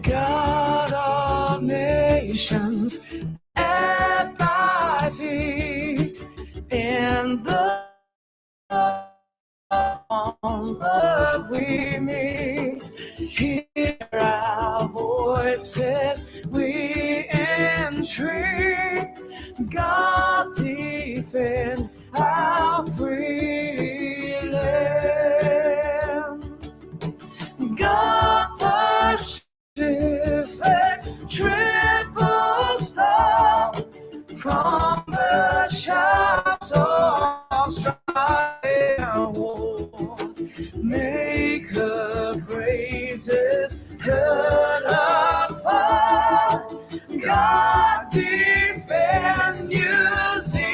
God of nations at thy feet, in the arms of we meet. Hear our voices, we entreat. God defend our free land. God Pacific's triple star, from the shouts of strife and war, make her praises heard afar. God defend New Zealand.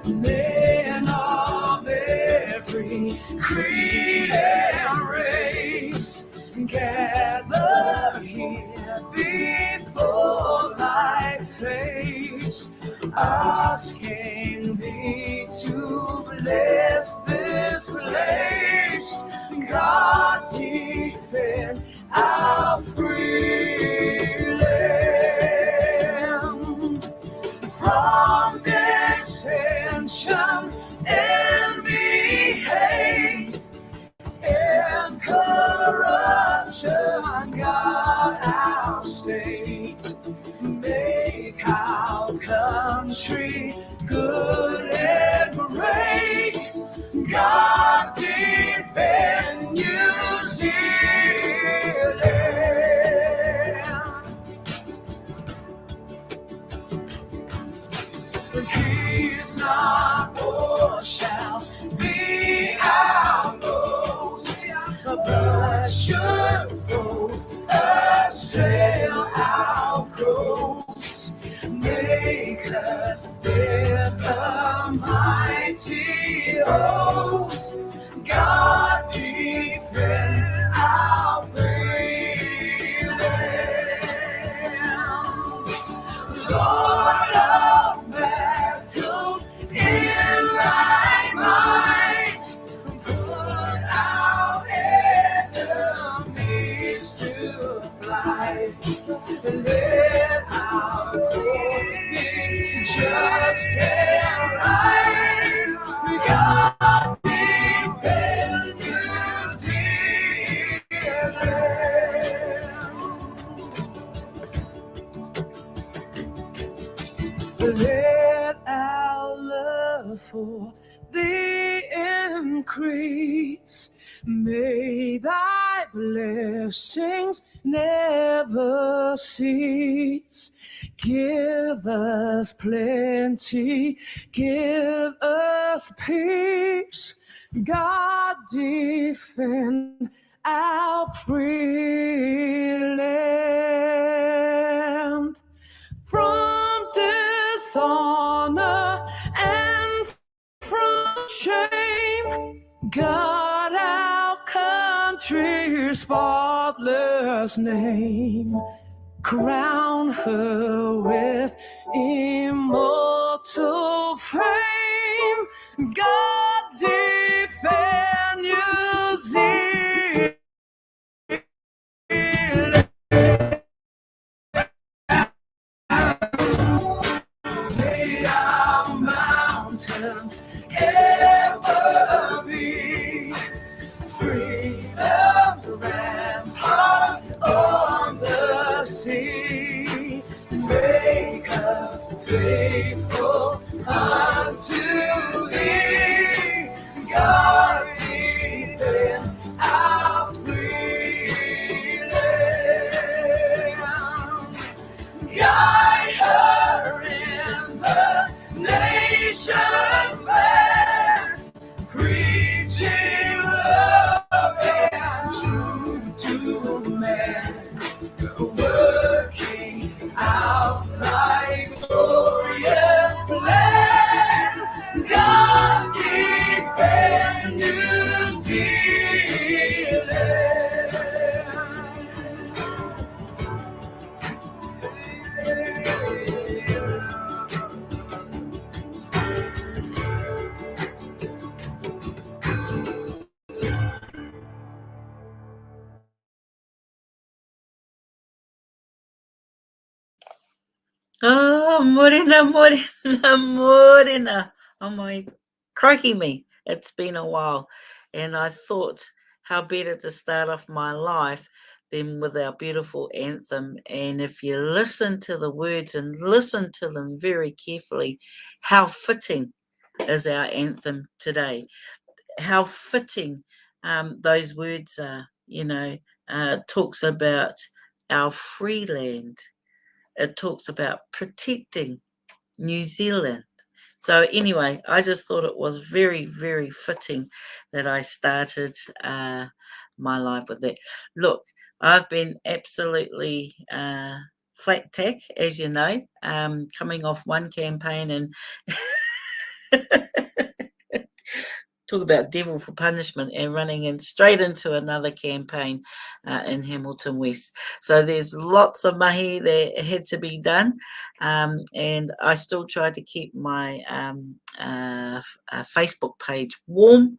Men of every creed and race, gather here before thy face, asking thee to bless this place. God defend our free land from dissension, envy, hate, and corruption. God, our state, make our country good and great. God defend New Zealand. Peace not war shall be our boast. Blood should foes assail our coast. Make us then a mighty host. God defend our free land. Lord of battles, in thy might, put our enemies to flight. Let our cause be just and right. God defend New Zealand. Let our love for thee increase. May thy blessings never cease. Give us plenty, give us peace. God defend our free land from dishonor and from shame. God, our country's spotless name, crown her with immortal fame. God defend New Zealand. Oh, morena, morena, morena. Oh, my, crikey me. It's been a while. And I thought, how better to start off my life than with our beautiful anthem. And if you listen to the words and listen to them very carefully, how fitting is our anthem today. How fitting those words are, talks about our free land. It talks about protecting New Zealand. So anyway, I just thought it was very, very fitting that I started my life with that. Look, I've been absolutely flat tack, as you know, coming off one campaign and talk about devil for punishment and running in straight into another campaign in Hamilton West. So there's lots of mahi that had to be done, and I still try to keep my Facebook page warm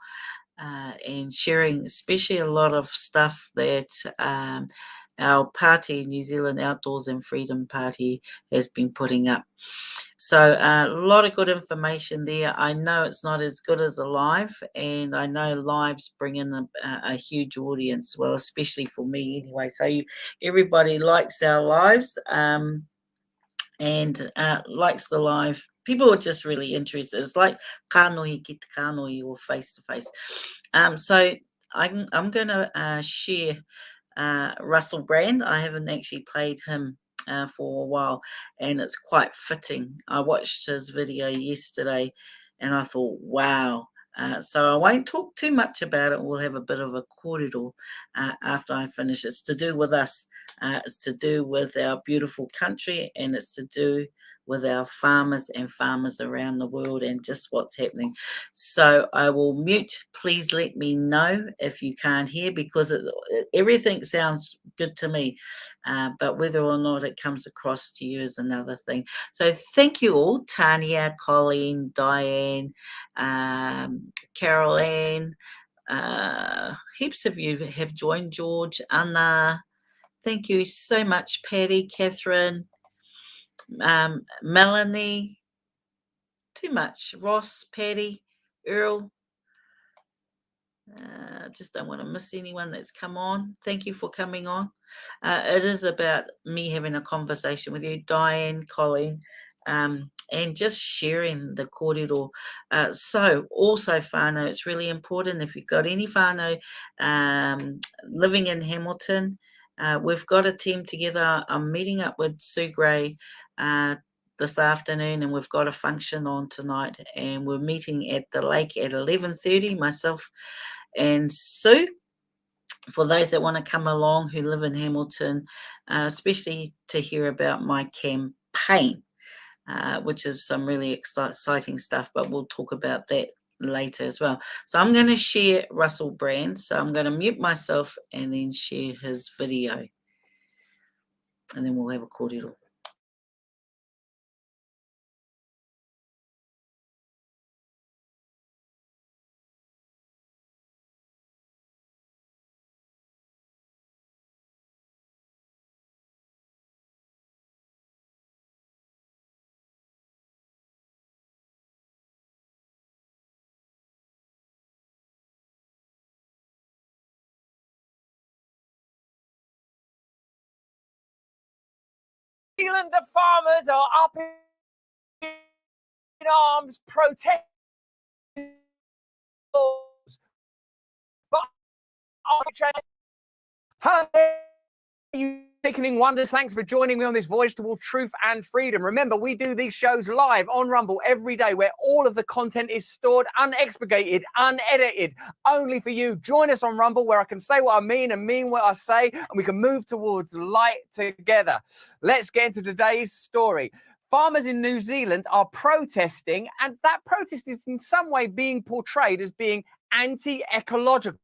and sharing, especially a lot of stuff that our party, New Zealand Outdoors and Freedom Party, has been putting up. So a lot of good information there. I know it's not as good as a live, and I know lives bring in a huge audience, well, especially for me anyway. So everybody likes our lives and likes the live. People are just really interested. It's like kānohi ki te kānohi or face to face. So I'm going to share Russell Brand. I haven't actually played him for a while, and it's quite fitting. I watched his video yesterday and I thought, wow. So I won't talk too much about it. We'll have a bit of a corridor after I finish. It's to do with us. It's to do with our beautiful country, and it's to do with our farmers and farmers around the world and just what's happening. So I will mute. Please let me know if you can't hear, because everything sounds good to me, but whether or not it comes across to you is another thing. So thank you all, Tanya, Colleen, Diane, Carol Ann, heaps of you have joined, George, Anna. Thank you so much, Patty, Catherine, Melanie, too much, Ross, Patty, Earl. Just don't want to miss anyone that's come on. Thank you for coming on. It is about me having a conversation with you, Diane, Colleen, and just sharing the kōrero. So also whānau, it's really important if you've got any whānau living in Hamilton. We've got a team together. I'm meeting up with Sue Gray this afternoon, and we've got a function on tonight, and we're meeting at the lake at 11:30, myself and Sue, for those that want to come along who live in Hamilton, especially to hear about my campaign, which is some really exciting stuff, but we'll talk about that later as well. So I'm going to share Russell Brand. So I'm going to mute myself and then share his video, and then we'll have a kōrero. Zealand farmers are up in arms protesting. But you awakening wonders, thanks for joining me on this voyage towards truth and freedom. Remember, we do these shows live on Rumble every day, where all of the content is stored, unexpurgated, unedited, only for you. Join us on Rumble, where I can say what I mean and mean what I say, and we can move towards light together. Let's get into today's story. Farmers in New Zealand are protesting, and that protest is in some way being portrayed as being anti-ecological,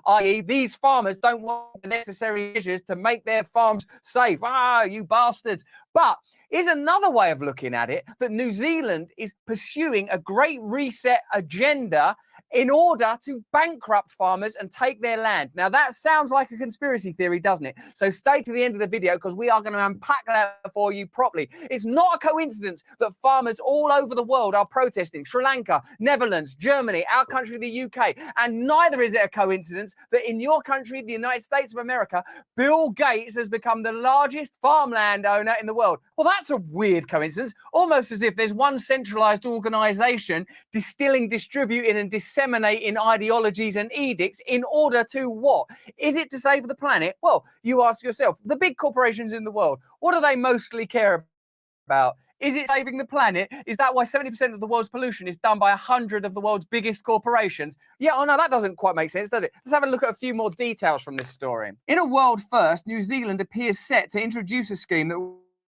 i.e. these farmers don't want the necessary measures to make their farms safe. Ah, you bastards. But is another way of looking at it, that New Zealand is pursuing a great reset agenda in order to bankrupt farmers and take their land. Now, that sounds like a conspiracy theory, doesn't it? So stay to the end of the video because we are going to unpack that for you properly. It's not a coincidence that farmers all over the world are protesting. Sri Lanka, Netherlands, Germany, our country, the UK. And neither is it a coincidence that in your country, the United States of America, Bill Gates has become the largest farmland owner in the world. Well, that's a weird coincidence, almost as if there's one centralized organization distilling, distributing, and disseminating ideologies and edicts in order to what? Is it to save the planet? Well, you ask yourself, the big corporations in the world, what do they mostly care about? Is it saving the planet? Is that why 70% of the world's pollution is done by 100 of the world's biggest corporations? Yeah, oh no, that doesn't quite make sense, does it? Let's have a look at a few more details from this story. In a world first, New Zealand appears set to introduce a scheme that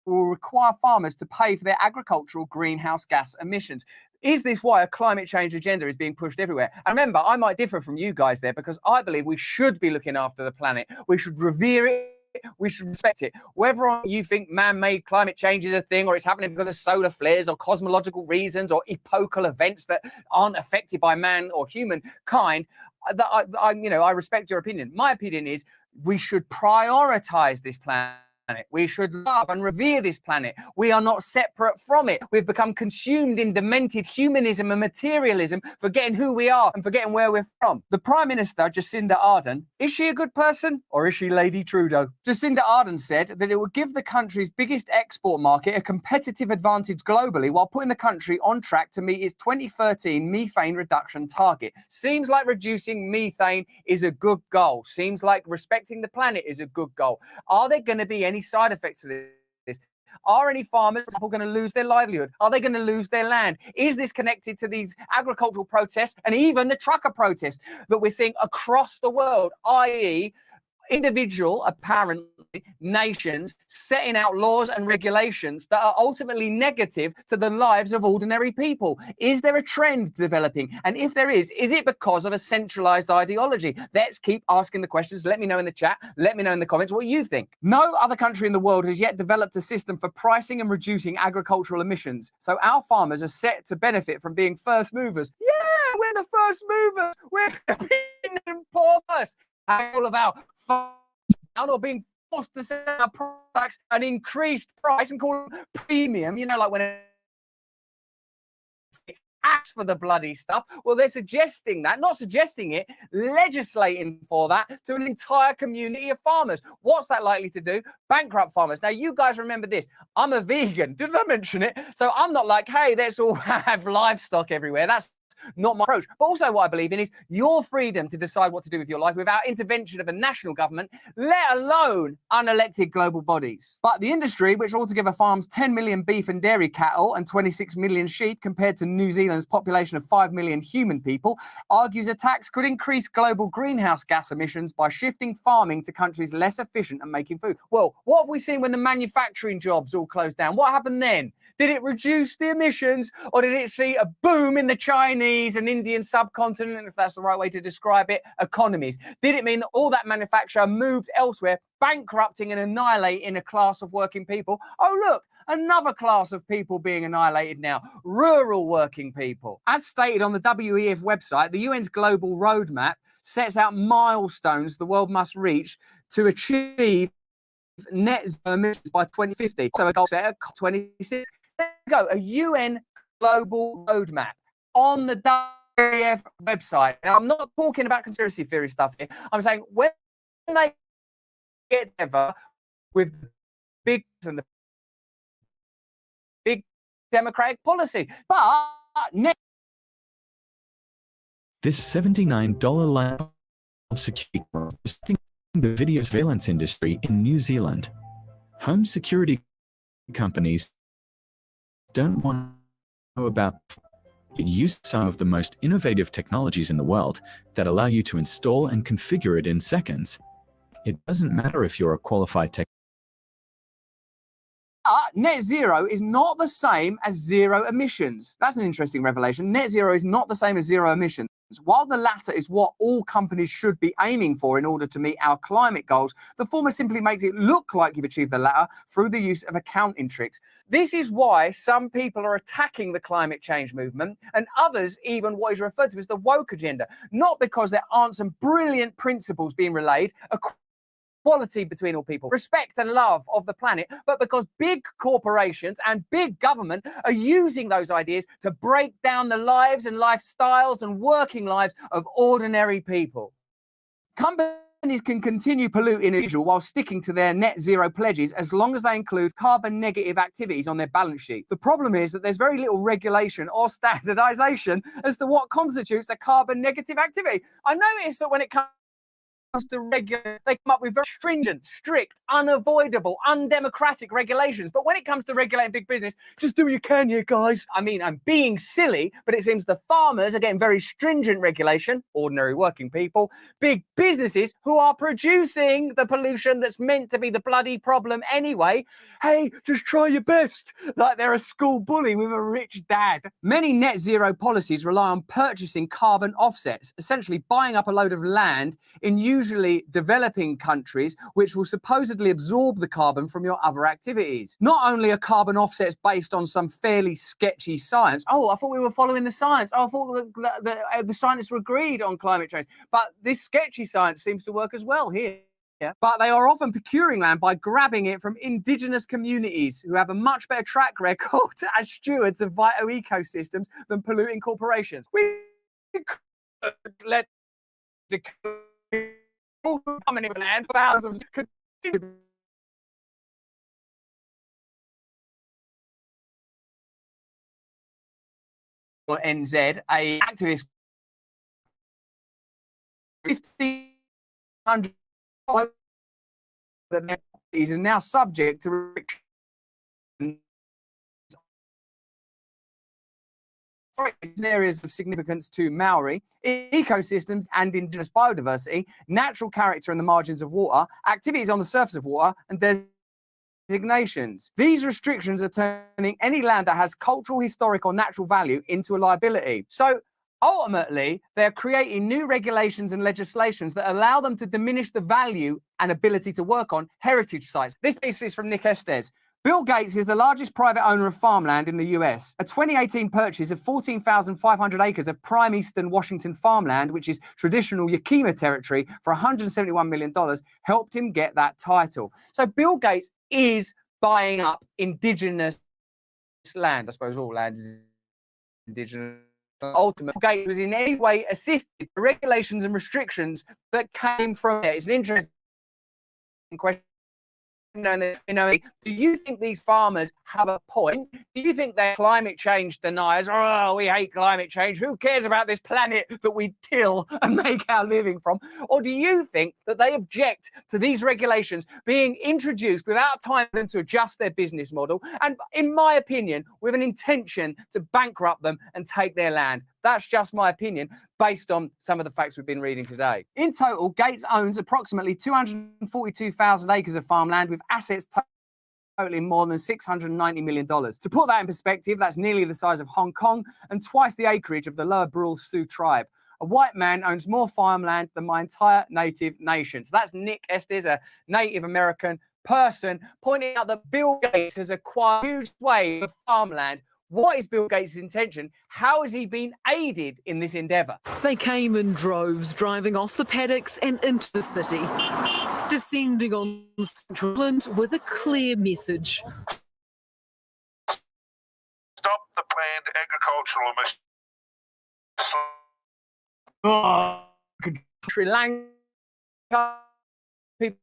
will require farmers to pay for their agricultural greenhouse gas emissions. Is this why a climate change agenda is being pushed everywhere? And remember, I might differ from you guys there because I believe we should be looking after the planet. We should revere it. We should respect it. Whether you think man-made climate change is a thing or it's happening because of solar flares or cosmological reasons or epochal events that aren't affected by man or humankind, I respect your opinion. My opinion is we should prioritize this planet. We should love and revere this planet. We are not separate from it. We've become consumed in demented humanism and materialism, forgetting who we are and forgetting where we're from. The Prime Minister, Jacinda Ardern, is she a good person or is she Lady Trudeau? Jacinda Ardern said that it would give the country's biggest export market a competitive advantage globally while putting the country on track to meet its 2013 methane reduction target. Seems like reducing methane is a good goal. Seems like respecting the planet is a good goal. Are there going to be any side effects to this? Are any farmers going to lose their livelihood? Are they going to lose their land? Is this connected to these agricultural protests and even the trucker protests that we're seeing across the world, i.e., apparently, nations setting out laws and regulations that are ultimately negative to the lives of ordinary people? Is there a trend developing? And if there is it because of a centralized ideology? Let's keep asking the questions. Let me know in the chat. Let me know in the comments what you think. No other country in the world has yet developed a system for pricing and reducing agricultural emissions. So our farmers are set to benefit from being first movers. Yeah, we're the first movers. We're being poor first. All of our out or being forced to sell our products at an increased price and call them premium, like when it asks for the bloody stuff. Well, they're suggesting that, not suggesting it, legislating for that to an entire community of farmers. What's that likely to do? Bankrupt farmers. Now, you guys remember this. I'm a vegan. Didn't I mention it? So I'm not like, hey, let's all have livestock everywhere. That's not my approach. But also what I believe in is your freedom to decide what to do with your life without intervention of a national government, let alone unelected global bodies. But the industry, which altogether farms 10 million beef and dairy cattle and 26 million sheep compared to New Zealand's population of 5 million human people, argues a tax could increase global greenhouse gas emissions by shifting farming to countries less efficient at making food. Well, what have we seen when the manufacturing jobs all closed down? What happened then? Did it reduce the emissions or did it see a boom in the Chinese and Indian subcontinent, if that's the right way to describe it, economies? Did it mean that all that manufacture moved elsewhere, bankrupting and annihilating a class of working people? Oh, look, another class of people being annihilated now, rural working people. As stated on the WEF website, the UN's global roadmap sets out milestones the world must reach to achieve net zero emissions by 2050. So a goal set at 26. There you go, a UN global roadmap on the WEF website. Now, I'm not talking about conspiracy theory stuff here. I'm saying when they get together with the big and the big democratic policy, but this $79 line security is the video surveillance industry in New Zealand. Home security companies don't want to know about it. Use some of the most innovative technologies in the world that allow you to install and configure it in seconds. It doesn't matter if you're a qualified tech. Net zero is not the same as zero emissions. That's an interesting revelation. Net zero is not the same as zero emissions. While the latter is what all companies should be aiming for in order to meet our climate goals, the former simply makes it look like you've achieved the latter through the use of accounting tricks. This is why some people are attacking the climate change movement and others even what is referred to as the woke agenda, not because there aren't some brilliant principles being relayed, equality between all people, respect and love of the planet, but because big corporations and big government are using those ideas to break down the lives and lifestyles and working lives of ordinary people. Companies can continue polluting as usual while sticking to their net zero pledges as long as they include carbon negative activities on their balance sheet. The problem is that there's very little regulation or standardization as to what constitutes a carbon negative activity. I noticed that when it comes to regulate, they come up with very stringent, strict, unavoidable, undemocratic regulations. But when it comes to regulating big business, just do what you can, you guys. I mean, I'm being silly, but it seems the farmers are getting very stringent regulation, ordinary working people, big businesses who are producing the pollution that's meant to be the bloody problem anyway. Hey, just try your best. Like they're a school bully with a rich dad. Many net zero policies rely on purchasing carbon offsets, essentially buying up a load of land in usually developing countries, which will supposedly absorb the carbon from your other activities. Not only are carbon offsets based on some fairly sketchy science. Oh, I thought we were following the science. Oh, I thought the scientists were agreed on climate change. But this sketchy science seems to work as well here. Yeah. But they are often procuring land by grabbing it from indigenous communities who have a much better track record as stewards of vital ecosystems than polluting corporations. We could let the coming in land thousands continue. Or NZ, a activist 1,500 that their properties are now subject to restrictions in areas of significance to Maori ecosystems and indigenous biodiversity, natural character in the margins of water, activities on the surface of water, and designations. These restrictions are turning any land that has cultural, historic, or natural value into a liability. So ultimately, they're creating new regulations and legislations that allow them to diminish the value and ability to work on heritage sites. This piece is from Nick Estes. Bill Gates is the largest private owner of farmland in the US. A 2018 purchase of 14,500 acres of prime eastern Washington farmland, which is traditional Yakima territory, for $171 million, helped him get that title. So Bill Gates is buying up indigenous land. I suppose all land is indigenous. Ultimately, Gates was in any way assisted the regulations and restrictions that came from there. It's an interesting question. Do you think these farmers have a point? Do you think they're climate change deniers? Oh, we hate climate change. Who cares about this planet that we till and make our living from? Or do you think that they object to these regulations being introduced without time for them to adjust their business model and, in my opinion, with an intention to bankrupt them and take their land? That's just my opinion based on some of the facts we've been reading today. In total, Gates owns approximately 242,000 acres of farmland with assets totaling more than $690 million. To put that in perspective, that's nearly the size of Hong Kong and twice the acreage of the Lower Brule Sioux tribe. A white man owns more farmland than my entire native nation. So that's Nick Estes, a Native American person, pointing out that Bill Gates has acquired a huge swathe of farmland. What is Bill Gates' intention? How has he been aided in this endeavour? They came in droves, driving off the paddocks and into the city, descending on Central Island with a clear message. Stop the planned agricultural emissions. Sri Lanka, people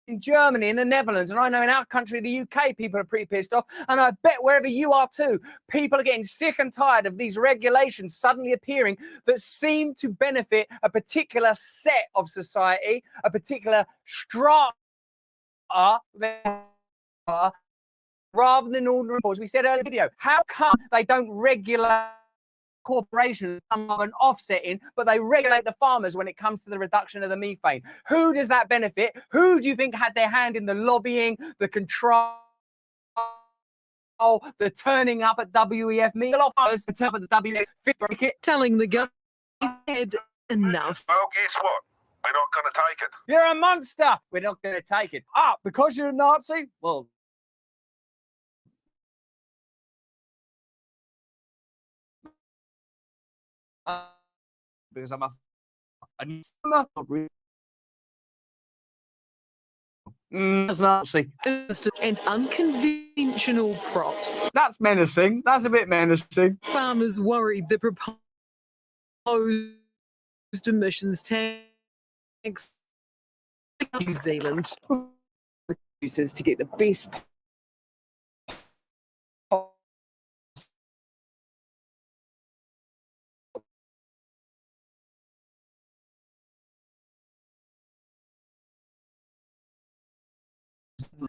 in Germany, in the Netherlands, and I know in our country, the UK, people are pretty pissed off, and I bet wherever you are too, people are getting sick and tired of these regulations suddenly appearing that seem to benefit a particular set of society, a particular strata, rather than ordinary people. As we said earlier in the video, how come they don't regulate corporations and offsetting, but they regulate the farmers when it comes to the reduction of the methane? Who does that benefit? Who do you think had their hand in the lobbying, the control, the turning up at WEF meeting? The turn up at the WEF cricket, Telling the government had enough. Well, guess what? We're not going to take it. You're a monster. We're not going to take it. Ah, because you're a Nazi? Well, because I'm a that's Nazi. And unconventional crops. That's menacing. That's a bit menacing. Farmers worried the proposed emissions tax New Zealand producers to get the best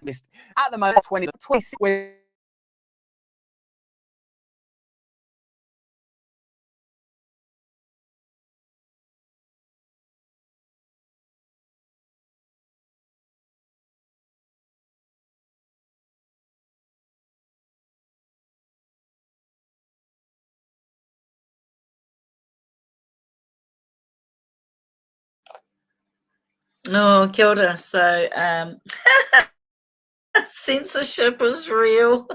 list at the moment 26 Oh, kia ora. So censorship is real.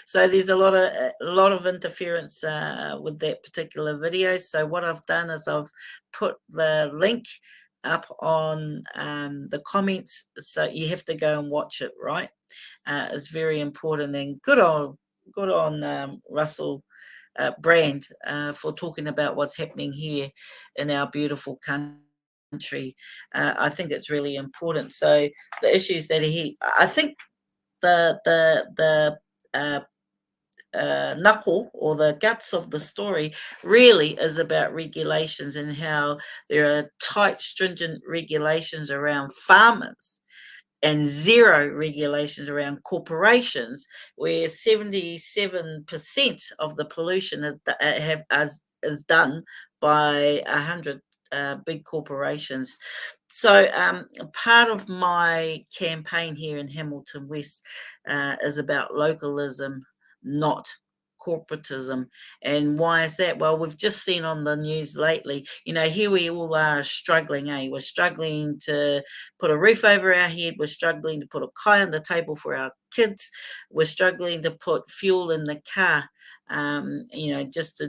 So there's a lot of interference with that particular video. So what I've done is I've put the link up on the comments, so you have to go and watch it, right? It's very important, and good on Russell Brand for talking about what's happening here in our beautiful country. I think it's really important. So the issues that I think the knuckle or the guts of the story really is about regulations and how there are tight, stringent regulations around farmers and zero regulations around corporations, where 77% of the pollution is done by 100 big corporations. So part of my campaign here in Hamilton West is about localism, not corporatism. And why is that? Well, we've just seen on the news lately, here we all are struggling, we're struggling to put a roof over our head, we're struggling to put a kai on the table for our kids, we're struggling to put fuel in the car, just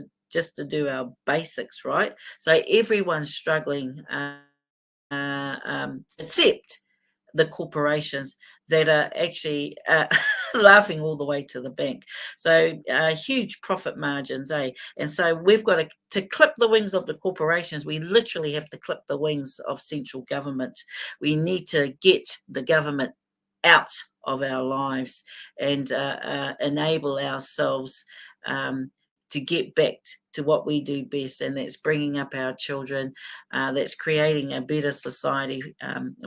to do our basics, right? So everyone's struggling, except the corporations that are actually laughing all the way to the bank. So huge profit margins, And so we've got to clip the wings of the corporations. We literally have to clip the wings of central government. We need to get the government out of our lives and enable ourselves to get back to what we do best, and that's bringing up our children, that's creating a better society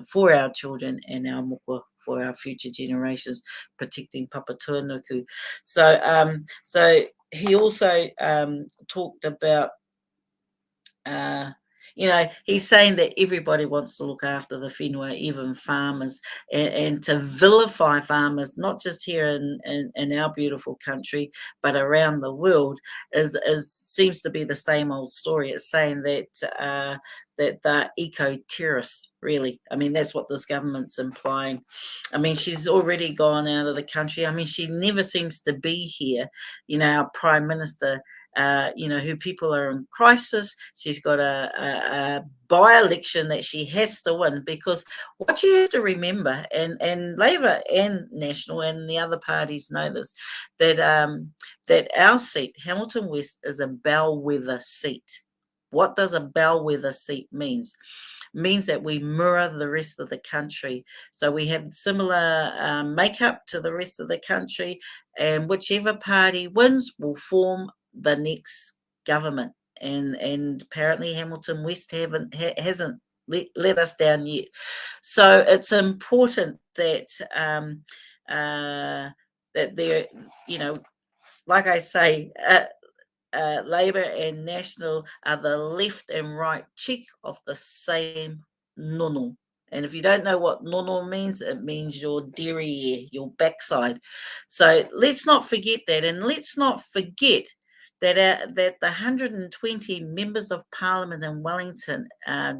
for our children and our mokua, for our future generations, protecting Papa Tuanuku. So he also talked about he's saying that everybody wants to look after the whenua, even farmers, and to vilify farmers, not just here in our beautiful country, but around the world, seems to be the same old story. It's saying that they're eco-terrorists, really. I mean, that's what this government's implying. I mean, she's already gone out of the country. I mean, she never seems to be here. Our Prime Minister, who people are in crisis. She's got a by-election that she has to win, because what you have to remember, and Labor and National and the other parties know this, that our seat, Hamilton West, is a bellwether seat. What does a bellwether seat means? Means that we mirror the rest of the country. So we have similar makeup to the rest of the country, and whichever party wins will form the next government. And apparently Hamilton West hasn't let us down yet. So it's important that that there, like I say, Labor and National are the left and right cheek of the same nono. And if you don't know what nono means, it means your derriere, your backside. So let's not forget that. And let's not forget that the 120 members of Parliament in Wellington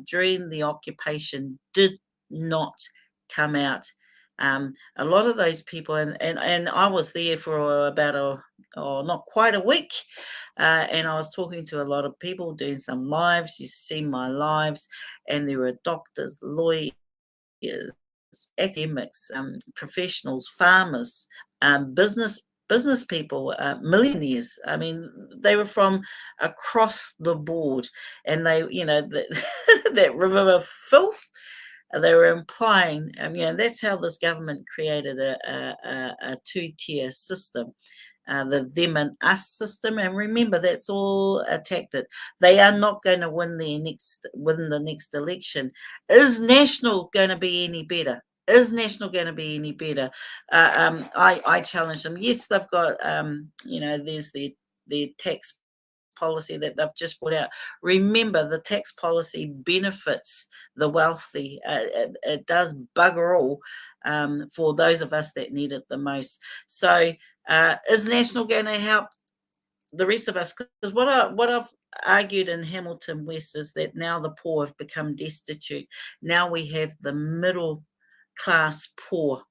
during the occupation did not come out. A lot of those people, and I was there for about not quite a week, and I was talking to a lot of people, doing some lives. You see my lives, and there were doctors, lawyers, academics, professionals, farmers, business people, millionaires. I mean, they were from across the board, and they, that river of filth. They were implying, that's how this government created a two-tier system. The them and us system, and remember that's all a tactic. They are not going to win the next election. Is National going to be any better? Is National going to be any better? I challenge them. Yes, they've got there's their tax policy that they've just put out. Remember, the tax policy benefits the wealthy. It does bugger all for those of us that need it the most. So is National going to help the rest of us? Because what I've argued in Hamilton West is that now the poor have become destitute. Now we have the middle class poor.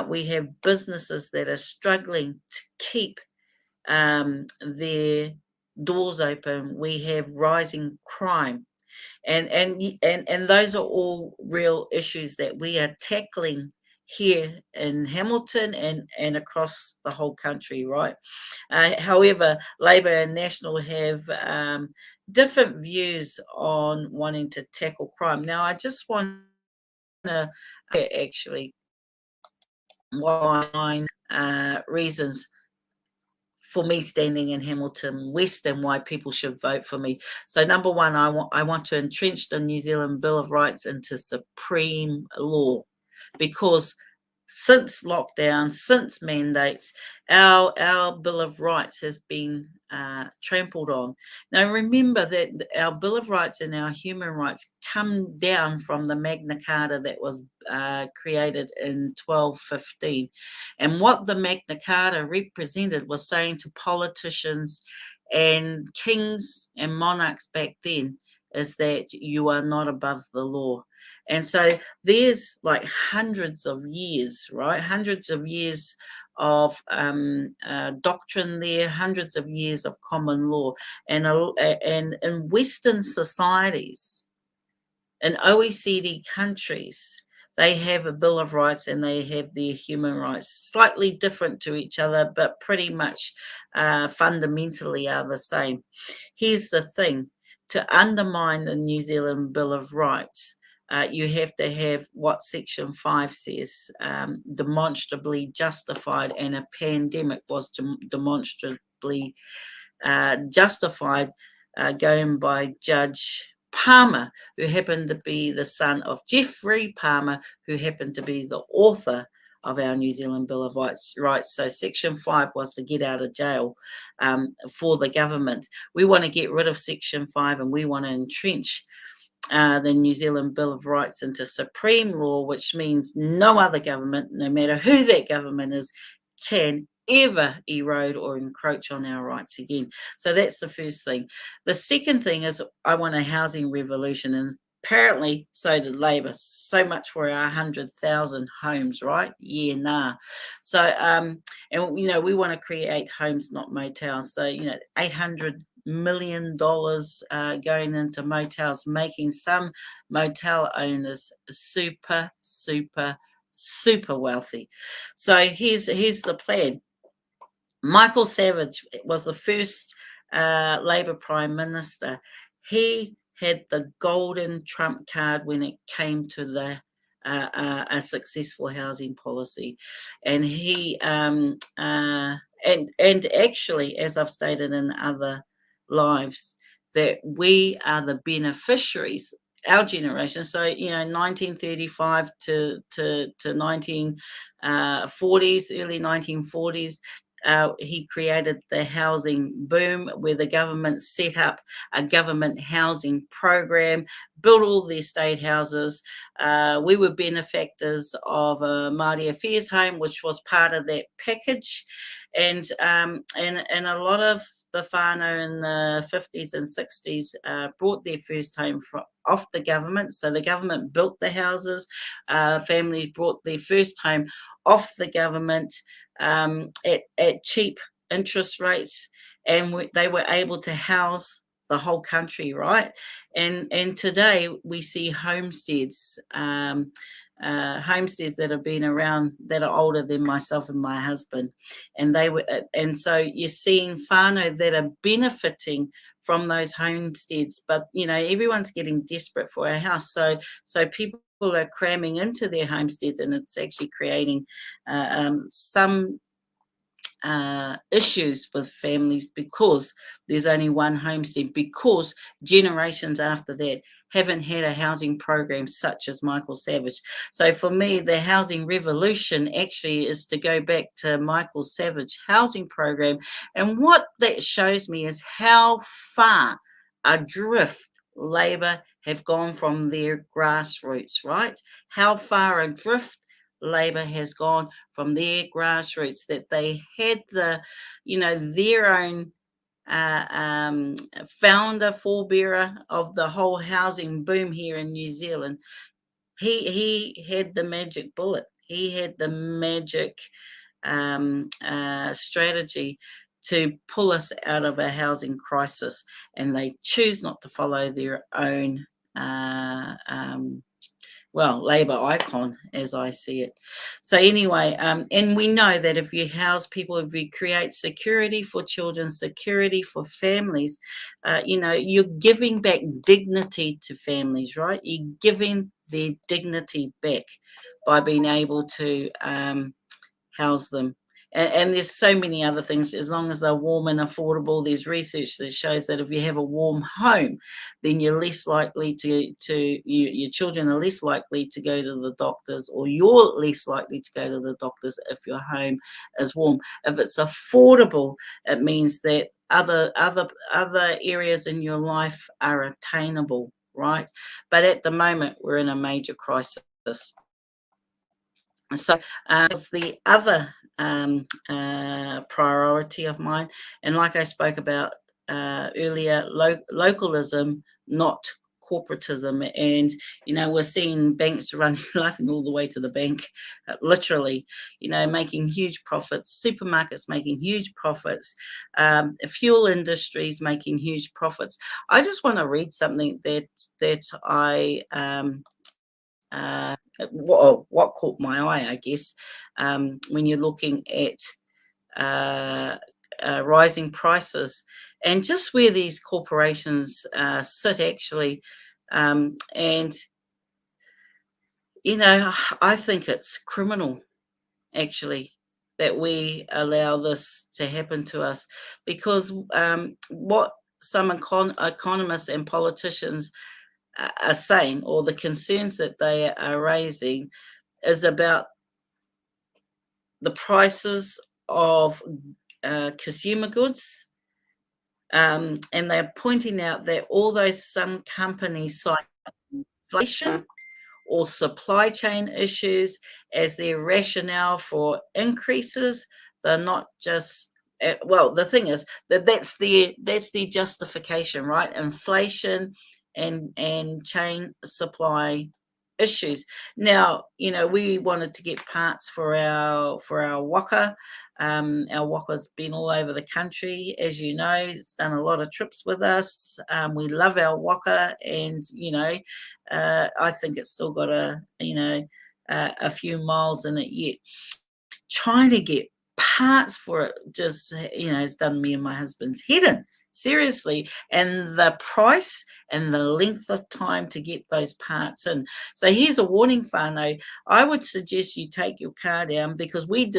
We have businesses that are struggling to keep their doors open. We have rising crime, and those are all real issues that we are tackling here in Hamilton and across the whole country, right? However, Labor and National have different views on wanting to tackle crime. Now, I just want to actually one reasons for me standing in Hamilton West and why people should vote for me. So number one, I want to entrench the New Zealand Bill of Rights into supreme law, because since lockdown, since mandates, our Bill of Rights has been trampled on. Now, remember that our Bill of Rights and our human rights come down from the Magna Carta that was created in 1215. And what the Magna Carta represented was saying to politicians and kings and monarchs back then is that you are not above the law. And so there's like hundreds of years, right? Hundreds of years of doctrine there, hundreds of years of common law. And in Western societies, in OECD countries, they have a Bill of Rights and they have their human rights, slightly different to each other, but pretty much fundamentally are the same. Here's the thing. To undermine the New Zealand Bill of Rights, you have to have what Section 5 says, demonstrably justified, and a pandemic was demonstrably justified, going by Judge Palmer, who happened to be the son of Geoffrey Palmer, who happened to be the author of our New Zealand Bill of Rights. So Section 5 was to get out of jail for the government. We want to get rid of Section 5 and we want to entrench the New Zealand Bill of Rights into supreme law, which means no other government, no matter who that government is, can ever erode or encroach on our rights again. So that's the first thing. The second thing is I want a housing revolution, and apparently so did Labor. So much for our 100,000 homes, right? Yeah, nah. So and we want to create homes, not motels. So $800 million going into motels, making some motel owners super wealthy. So here's the plan. Michael Savage was the first Labor Prime Minister. He had the golden trump card when it came to a successful housing policy, and he and actually, as I've stated in other lives, that we are the beneficiaries, our generation. So 1935 to 1940s, early 1940s. He created the housing boom, where the government set up a government housing program, built all the estate houses. We were benefactors of a Māori Affairs home, which was part of that package, and a lot of the whānau in the 50s and 60s brought their first home off the government. So the government built the houses. Families brought their first home off the government at cheap interest rates, and they were able to house the whole country, right? And today we see homesteads. Homesteads that have been around that are older than myself and my husband, and so you're seeing whānau that are benefiting from those homesteads, but everyone's getting desperate for a house, so people are cramming into their homesteads, and it's actually creating some issues with families because there's only one homestead, because generations after that haven't had a housing program such as Michael Savage. So for me, the housing revolution actually is to go back to Michael Savage housing program, and what that shows me is how far adrift Labor have gone from their grassroots, right? How far adrift Labor has gone from their grassroots, that they had their own founder, forebearer of the whole housing boom here in New Zealand. He had the magic bullet. He had the magic strategy to pull us out of a housing crisis, and they choose not to follow their own Labor icon, as I see it. So anyway, and we know that if you house people, if you create security for children, security for families, you're giving back dignity to families, right? You're giving their dignity back by being able to house them. And there's so many other things. As long as they're warm and affordable, there's research that shows that if you have a warm home, then you're less likely your children are less likely to go to the doctors, or you're less likely to go to the doctors if your home is warm. If it's affordable, it means that other areas in your life are attainable, right? But at the moment, we're in a major crisis. So the other priority of mine, and like I spoke about earlier, localism, not corporatism. And we're seeing banks laughing all the way to the bank, literally, making huge profits, supermarkets making huge profits, fuel industries making huge profits. I just want to read something that I what caught my eye, I guess, when you're looking at rising prices and just where these corporations sit, actually. And, I think it's criminal, actually, that we allow this to happen to us, because what some economists and politicians are saying, or the concerns that they are raising, is about the prices of consumer goods, and they're pointing out that although some companies cite inflation or supply chain issues as their rationale for increases, they're not just the thing is that's their justification, right? Inflation and chain supply issues. Now, we wanted to get parts for our waka. Our waka's been all over the country, as you know. It's done a lot of trips with us. We love our waka, and I think it's still got a few miles in it yet. Trying to get parts for it just has done me and my husband's head in. Seriously, and the price and the length of time to get those parts in. So here's a warning, whānau. I would suggest you take your car down, because we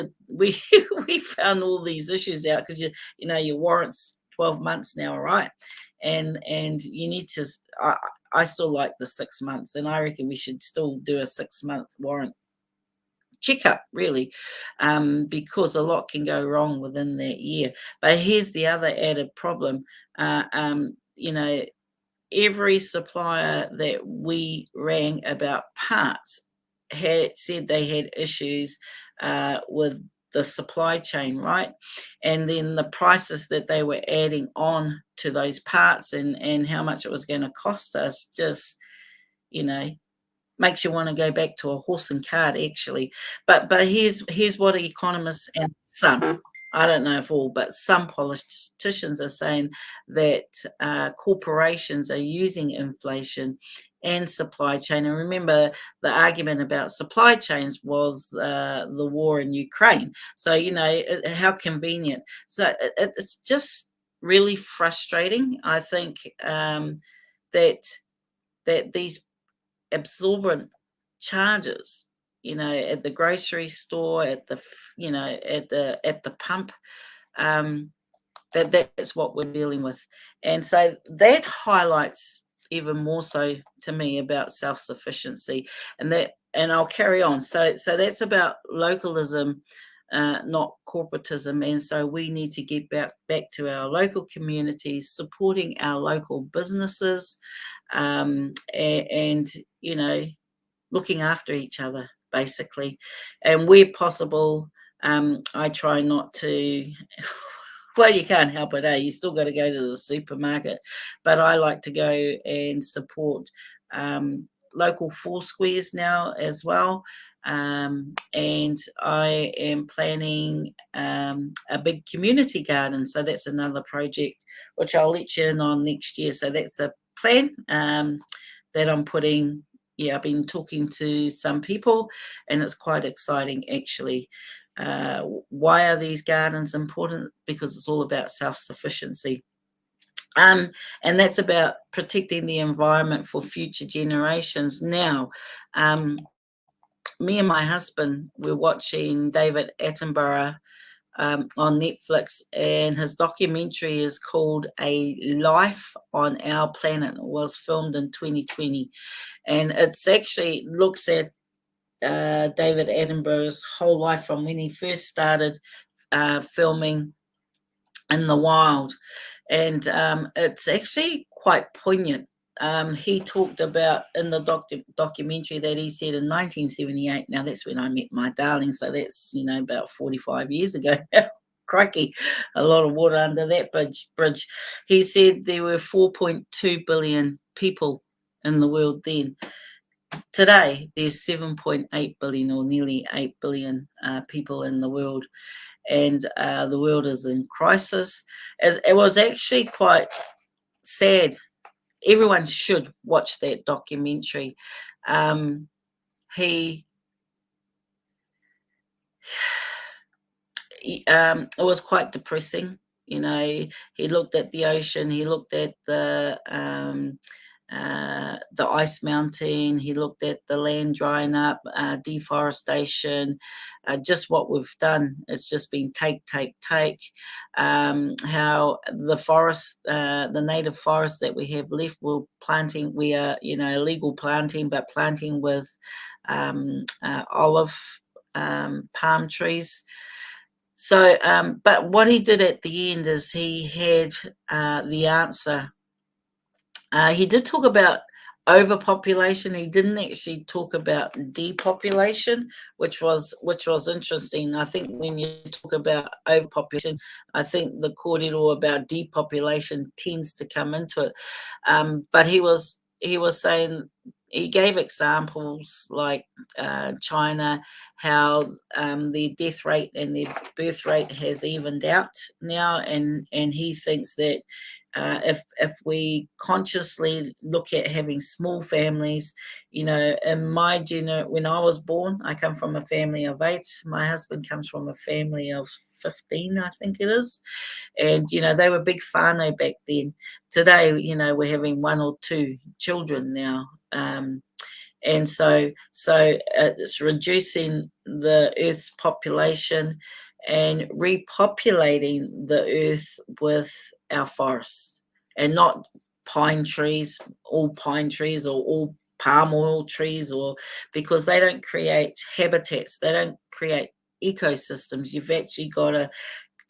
found all these issues out, because your warrant's 12 months now, right? And you need to. I still like the 6 months, and I reckon we should still do a 6-month warrant checkup, really, because a lot can go wrong within that year. But here's the other added problem. Every supplier that we rang about parts had said they had issues with the supply chain, right? And then the prices that they were adding on to those parts and how much it was going to cost us, just, makes you want to go back to a horse and cart, actually. But here's what economists and some, I don't know if all, but some politicians are saying that corporations are using inflation and supply chain. And remember, the argument about supply chains was the war in Ukraine. So, how convenient. So it's just really frustrating, I think, that these absorbent charges, at the grocery store, at the at the pump, that's what we're dealing with. And so that highlights even more so to me about self-sufficiency, and I'll carry on. So that's about localism, not corporatism. And so we need to get back to our local communities, supporting our local businesses, and looking after each other, basically. And where possible, I try not to. Well, you can't help it, you still got to go to the supermarket, but I like to go and support local four squares now as well. And I am planning a big community garden, so that's another project which I'll let you in on next year. So that's a plan that I'm putting. I've been talking to some people, and it's quite exciting, actually. Why are these gardens important? Because it's all about self-sufficiency. And that's about protecting the environment for future generations. Now, me and my husband, we're watching David Attenborough on Netflix, and his documentary is called A Life on Our Planet. It was filmed in 2020, and it's actually looks at David Attenborough's whole life from when he first started filming in the wild, and it's actually quite poignant. He talked about in the documentary that he said in 1978. Now that's when I met my darling, so that's about 45 years ago. Crikey, a lot of water under that bridge. He said there were 4.2 billion people in the world then. Today, there's 7.8 billion, or nearly 8 billion people in the world, and the world is in crisis. It was actually quite sad. Everyone should watch that documentary. It was quite depressing. He looked at the ocean, he looked at the ice melting, he looked at the land drying up, deforestation, just what we've done. It's just been take. How the forest, the native forest that we have left, we are illegal planting, but planting with olive palm trees. So, but what he did at the end is he had the answer. He did talk about overpopulation. He didn't actually talk about depopulation, which was interesting. I think when you talk about overpopulation, I think the kōrero about depopulation tends to come into it. But he was saying, he gave examples like China, how their death rate and their birth rate has evened out now, and he thinks that if we consciously look at having small families, in my when I was born, I come from a family of 8. My husband comes from a family of 15, I think it is, and they were big whānau back then. Today, we're having 1 or 2 children now. And so it's reducing the Earth's population and repopulating the Earth with our forests, and not pine trees, all pine trees, or all palm oil trees, or because they don't create habitats, they don't create ecosystems. You've actually got to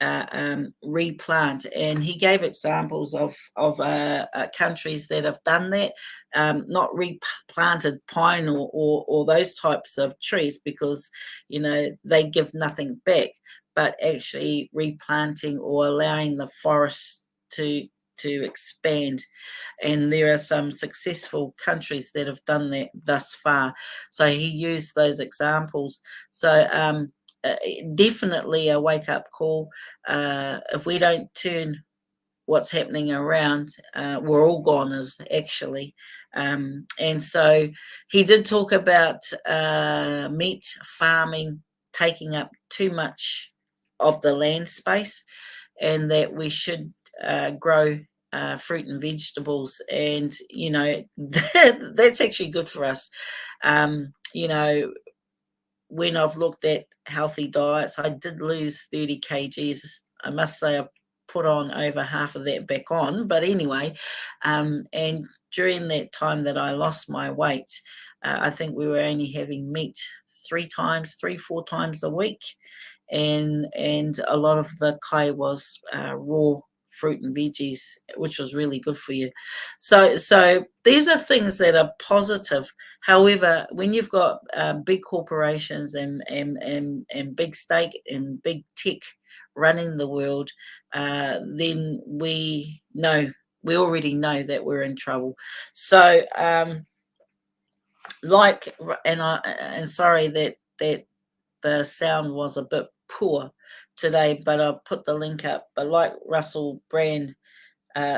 replant, and he gave examples of countries that have done that, not replanted pine or those types of trees, because they give nothing back, but actually replanting or allowing the forests to expand. And there are some successful countries that have done that thus far. So he used those examples. So definitely a wake-up call. If we don't turn what's happening around, we're all goners, actually. And so he did talk about meat farming taking up too much of the land space, and that we should grow fruit and vegetables, and that's actually good for us. When I've looked at healthy diets, I did lose 30 kgs. I must say I put on over half of that back on, but anyway, and during that time that I lost my weight, I think we were only having meat 4 times a week, and a lot of the kai was raw fruit and veggies, which was really good for you. So these are things that are positive. However, when you've got big corporations and big stake and big tech running the world, then we already know that we're in trouble. So and sorry that the sound was a bit poor today, but I'll put the link up. But like Russell Brand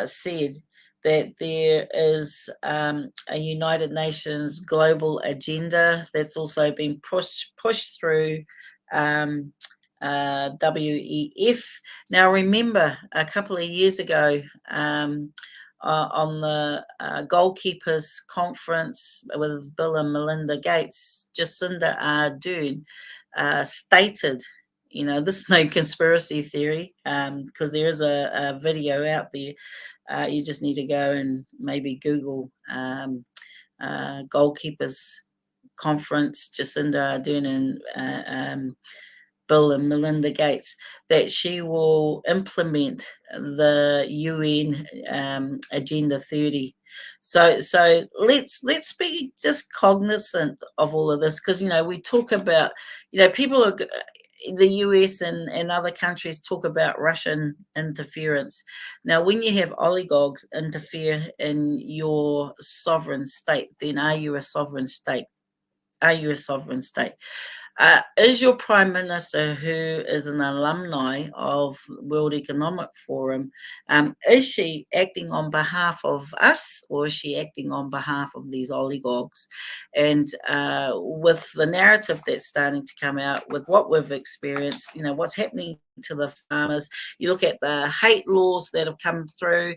said, that there is a United Nations global agenda that's also been pushed through WEF. Now, remember, a couple of years ago, on the goalkeepers conference with Bill and Melinda Gates, Jacinda Ardern stated, this is no conspiracy theory, because there is a video out there. You just need to go and maybe Google goalkeepers conference, Jacinda Ardern and Bill and Melinda Gates, that she will implement the UN Agenda 30. So let's be just cognizant of all of this, because we talk about, people are, the US and other countries talk about Russian interference. Now, when you have oligarchs interfere in your sovereign state, then are you a sovereign state? Are you a sovereign state? Is your Prime Minister, who is an alumni of World Economic Forum, is she acting on behalf of us, or is she acting on behalf of these oligarchs? And with the narrative that's starting to come out, with what we've experienced, what's happening to the farmers, you look at the hate laws that have come through,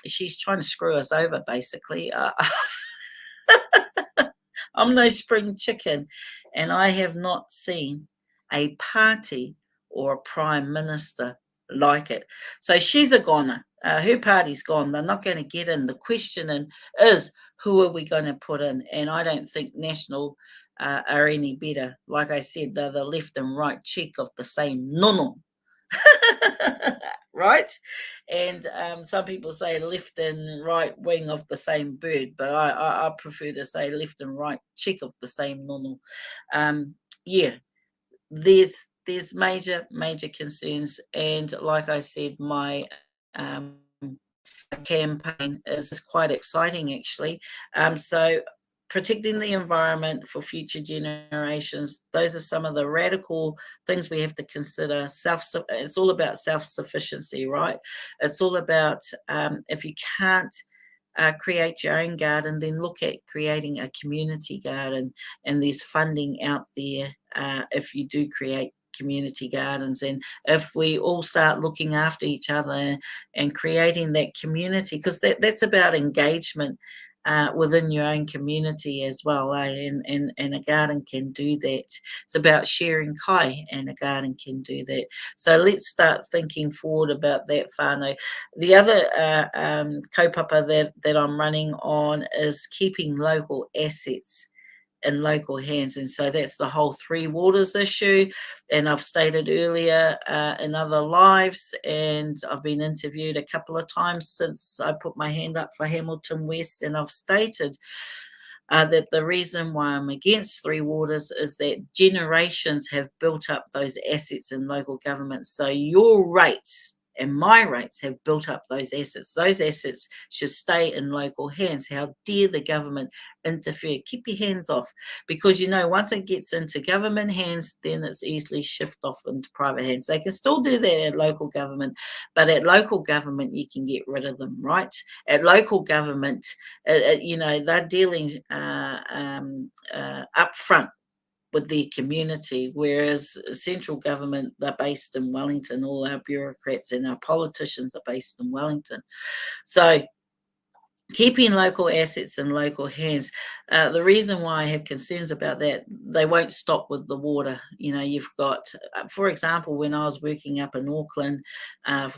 she's trying to screw us over, basically. I'm no spring chicken, and I have not seen a party or a prime minister like it. So she's a goner. Her party's gone. They're not going to get in. The question is, who are we going to put in? And I don't think National are any better. Like I said, they're the left and right cheek of the same nono. Right? And some people say left and right wing of the same bird, but I prefer to say left and right cheek of the same nono. There's major concerns, and like I said, my campaign is quite exciting, actually. So protecting the environment for future generations, those are some of the radical things we have to consider. It's all about self-sufficiency, right? It's all about, if you can't create your own garden, then look at creating a community garden, and there's funding out there if you do create community gardens. And if we all start looking after each other and creating that community, because that's about engagement within your own community as well, and a garden can do that. It's about sharing kai, and a garden can do that. So let's start thinking forward about that whānau. The other kaupapa that I'm running on is keeping local assets in local hands. And so that's the whole three waters issue. And I've stated earlier in other lives, and I've been interviewed a couple of times since I put my hand up for Hamilton West, and I've stated that the reason why I'm against three waters is that generations have built up those assets in local government. So your rates and my rates have built up those assets. Those assets should stay in local hands. How dare the government interfere? Keep your hands off, because once it gets into government hands, then it's easily shifted off into private hands. They can still do that at local government, but at local government you can get rid of them, right? At local government, they're dealing up front with their community, whereas central government, they're based in Wellington. All our bureaucrats and our politicians are based in Wellington. So keeping local assets in local hands, the reason why I have concerns about that, they won't stop with the water. You've got, for example, when I was working up in Auckland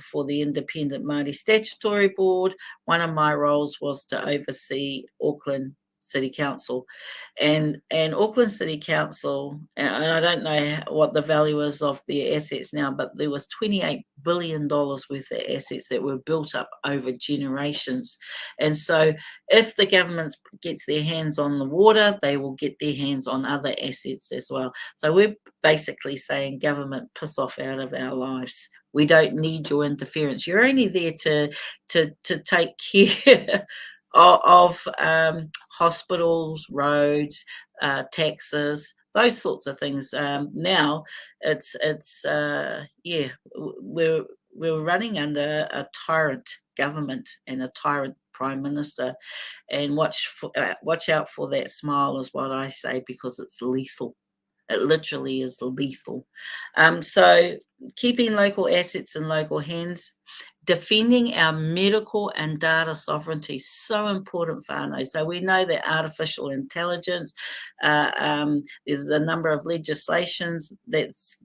for the Independent Māori Statutory Board, one of my roles was to oversee Auckland City Council, and Auckland City Council, and I don't know what the value is of their assets now, but there was $28 billion worth of assets that were built up over generations. And so if the government gets their hands on the water, they will get their hands on other assets as well. So we're basically saying, government, piss off out of our lives. We don't need your interference. You're only there to take care of hospitals, roads, taxes, those sorts of things. Now we're running under a tyrant government and a tyrant prime minister, and watch out for that smile, is what I say, because it's lethal. It literally is lethal. So keeping local assets in local hands, defending our medical and data sovereignty, so important, whānau. So we know that artificial intelligence, there's a number of legislations that's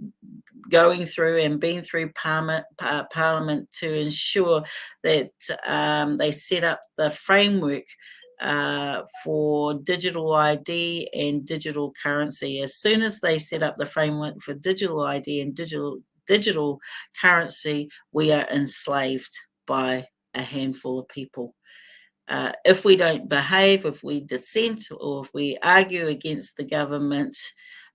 going through and been through Parliament to ensure that they set up the framework for digital ID and digital currency. As soon as they set up the framework for digital ID and digital currency, we are enslaved by a handful of people. If we don't behave, if we dissent, or if we argue against the government,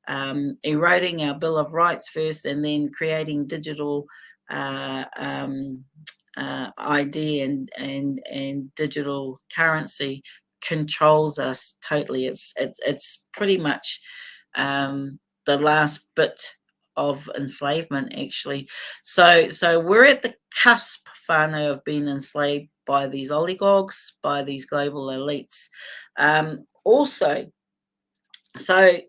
eroding our Bill of Rights first and then creating digital ID and digital currency, controls us totally. It's pretty much the last bit of enslavement, actually. So we're at the cusp, whānau, of being enslaved by these oligarchs, by these global elites. Also, so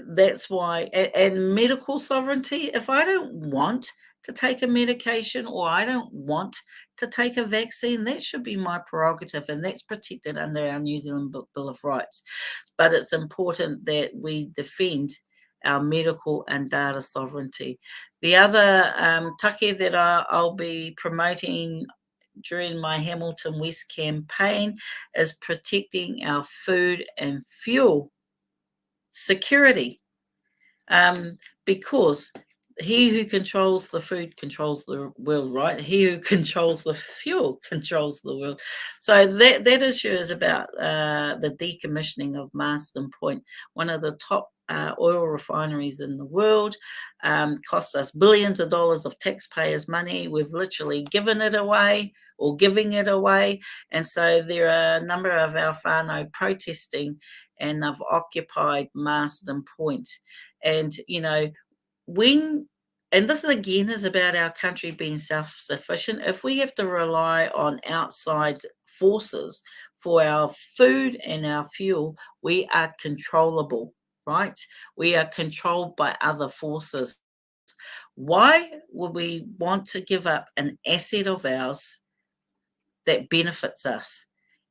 that's why, and medical sovereignty, if I don't want to take a medication or I don't want to take a vaccine, that should be my prerogative, and that's protected under our New Zealand Bill of Rights. But it's important that we defend our medical and data sovereignty. The other take that I'll be promoting during my Hamilton West campaign is protecting our food and fuel security, because he who controls the food controls the world, right? He who controls the fuel controls the world. So that issue is about the decommissioning of Marsden Point, one of the top oil refineries in the world. Cost us billions of dollars of taxpayers' money. We've literally given it away, or giving it away. And so there are a number of our whānau protesting, and have occupied Marsden Point. And, and this again is about our country being self-sufficient. If we have to rely on outside forces for our food and our fuel, we are controllable, right? We are controlled by other forces. Why would we want to give up an asset of ours that benefits us?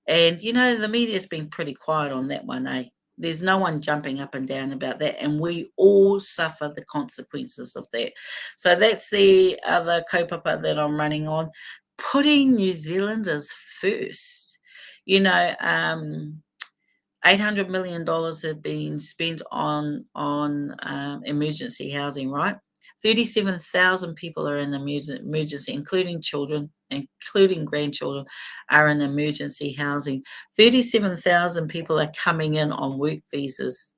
And, the media's been pretty quiet on that one, eh? There's no one jumping up and down about that, and we all suffer the consequences of that. So that's the other kaupapa that I'm running on, putting New Zealanders first. $800 million have been spent on emergency housing, right? 37,000 people are in emergency, including children, including grandchildren, are in emergency housing. 37,000 people are coming in on work visas.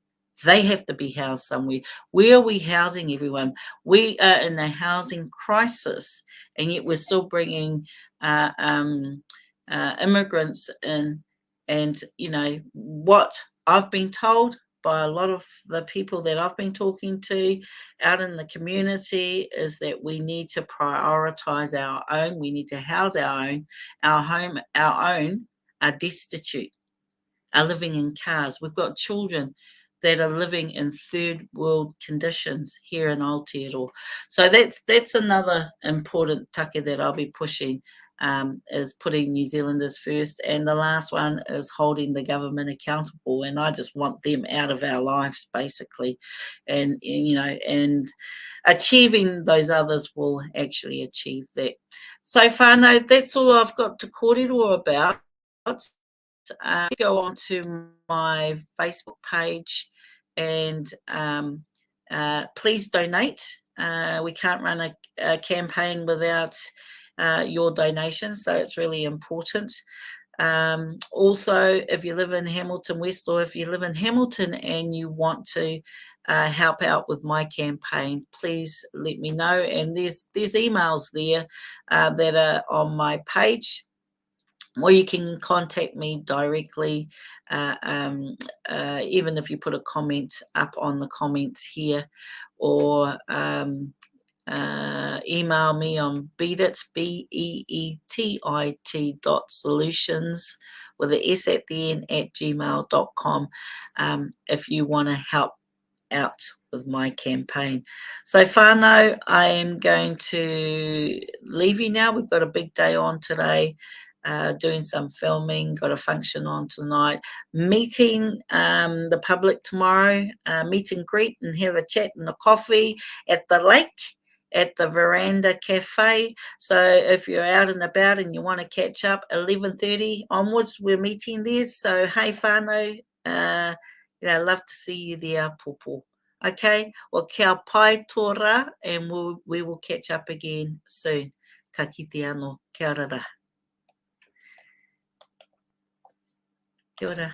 They have to be housed somewhere. Where are we housing everyone? We are in a housing crisis, and yet we're still bringing immigrants in. And, you know, what I've been told by a lot of the people that I've been talking to out in the community is that we need to prioritize our own. We need to house our own. Our own are destitute, are living in cars. We've got children that are living in third world conditions here in Aotearoa. So that's another important taka that I'll be pushing, is putting New Zealanders first. And the last one is holding the government accountable. And I just want them out of our lives, basically. And you know, and achieving those others will actually achieve that. So whānau, that's all I've got to kōrero about. Go on to my Facebook page and please donate. We can't run a campaign without your donation, so it's really important. Also, if you live in Hamilton West, or if you live in Hamilton and you want to help out with my campaign, please let me know. And there's emails there that are on my page, or you can contact me directly, even if you put a comment up on the comments here, or email me on beetit, BEETIT with an S at the end @gmail.com, if you want to help out with my campaign. So whānau, I am going to leave you now. We've got a big day on today. Doing some filming, got a function on tonight, meeting the public tomorrow, meet and greet and have a chat and a coffee at the lake, at the Veranda Cafe. So if you're out and about and you want to catch up, 11:30 onwards, we're meeting there. So hey whānau, you know, love to see you there, popo. Okay, well kia pai tō rā, and we will catch up again soon. Ka kite anō, kia ora rā. Kia ora.